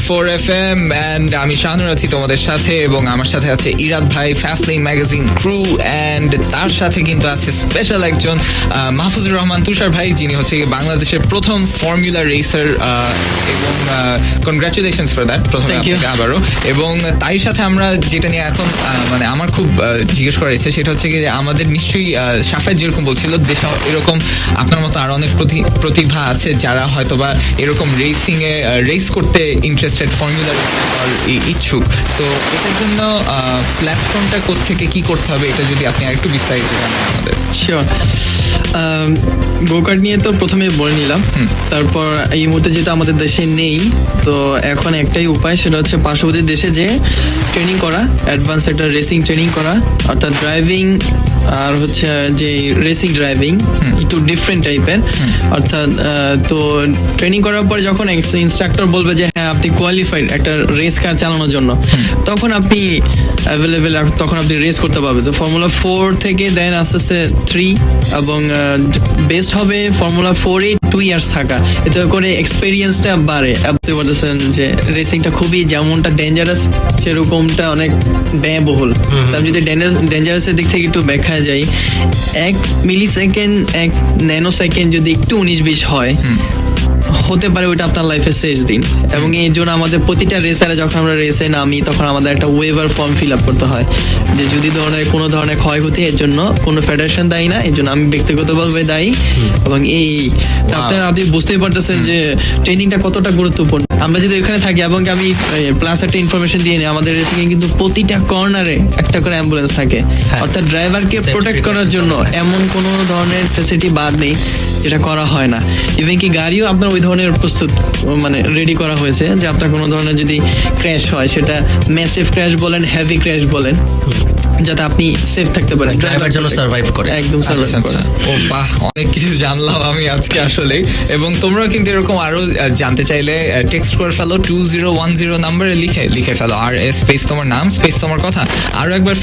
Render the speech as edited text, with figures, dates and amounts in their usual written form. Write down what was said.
101.4 FM and আমি শাহানুর আছি তোমাদের সাথে এবং আমার সাথে আছে ইরাদ ভাই, ফাস্টলেন ম্যাগাজিন ক্রু, এন্ড তার সাথে কিন্তু আছে স্পেশাল একজন মাহফুজুর রহমান তুষার ভাই, যিনি হচ্ছে বাংলাদেশের প্রথম ফর্মুলা রেসার এবং কনগ্রাচুলেশনস ফর দ্যাট প্রথমে আপনাকে আবারও। এবং তাই সাথে আমরা যেটা নিয়ে এখন মানে আমার খুব জিজ্ঞেস করা ইচ্ছে সেটা হচ্ছে কি, আমাদের নিশ্চয়ই সাফাত যেরকম বলছিল দেশে এরকম আপনার মতো আরো অনেক প্রতিভা আছে যারা হয়তোবা এরকম রেসিং এ রেস করতে ইন্টারেস্টেড, ফর্মুলা ইচ্ছুক। তো এটার জন্য প্ল্যাটফর্মটা কোত্থেকে কি করতে হবে এটা যদি আপনি আরেকটু বিস্তারিত জানান আমাদের। শিওর। গোকার্ট নিয়ে তো প্রথমে বলে নিলাম, তারপর এই মুহূর্তে যেটা আমাদের দেশে নেই, তো এখন একটাই উপায়, সেটা হচ্ছে পার্শ্ববর্তী দেশে যে ট্রেনিং করা, অ্যাডভান্স একটা রেসিং ট্রেনিং করা, অর্থাৎ ড্রাইভিং আর হচ্ছে যে রেসিং ড্রাইভিং একটু ডিফারেন্ট টাইপের। অর্থাৎ তো ট্রেনিং করার পর যখন ইনস্ট্রাক্টর বলবে যে হ্যাঁ আপনি কোয়ালিফাইড একটা রেস কার চালানোর জন্য, তখন আপনি অ্যাভেলেবেল, তখন আপনি রেস করতে পারবেন। তো ফর্মুলা 4 থেকে দেন আস্তে আস্তে 3 এবং বেস্ট হবে ফর্মুলা 4-এ 2 ইয়ার্স থাকা, এতে করে এক্সপেরিয়েন্সটা বাড়ে। বুঝতে পারতেছেন যে রেসিংটা খুবই যেমনটা ডেঞ্জারাস সেরকমটা অনেক ব্যয়বহুল। আমি যদি ডেঞ্জারাসের দিক থেকে একটু ব্যাখ্যা যাই, 1 মিলি সেকেন্ড, 1 ন্যানো সেকেন্ড যদি একটু 19-20 হয়, হতে পারে ওইটা আপনার লাইফের শেষ দিন। এবং এই জন্য আমাদের প্রতিটা রেসারে যখন আমরা রেসে নামি তখন আমাদের একটা ওয়েভার ফর্ম ফিল আপ করতে হয় যে যদি কোনো ধরনের ক্ষয়ক্ষতি, এর জন্য কোনো ফেডারেশন দায়ী না, এর জন্য আমি ব্যক্তিগতভাবে দায়ী। এবং আপনারা আপনি বুঝতেই পারতেছেন যে ট্রেনিংটা কতটা গুরুত্বপূর্ণ। আমরা যদি এখানে থাকি, এবং আমি প্লাস একটা ইনফরমেশন দিয়ে নিই, আমাদের রেসিং এ কিন্তু প্রতিটা কর্নারে একটা করে অ্যাম্বুলেন্স থাকে, অর্থাৎ ড্রাইভারকে প্রোটেক্ট করার জন্য এমন কোনো ধরনের ফ্যাসিলিটি বাদ নেই যেটা করা হয় না। ইভেন কি গাড়িও আপনার ওই ধরনের প্রস্তুত মানে রেডি করা হয়েছে যে আপনার কোনো ধরনের যদি ক্র্যাশ হয়, সেটা ম্যাসিভ ক্র্যাশ বলেন, হেভি ক্র্যাশ বলেন, যাতে আপনি সেফ থাকতে পারেন, ড্রাইভার যেন সার্ভাইভ করে, একদম সার্ভাইভ করে। ও বাহ, অনেক কিছু জানলাম আমি আজকে আসলে। এবং তোমরাও কিন্তু এরকম আরো জানতে চাইলে টেক্সট করে ফেলো 2010 নাম্বারে লিখে ফেলো, আর স্পেস তোমার নাম, স্পেস তোমার কথা। আরো একবার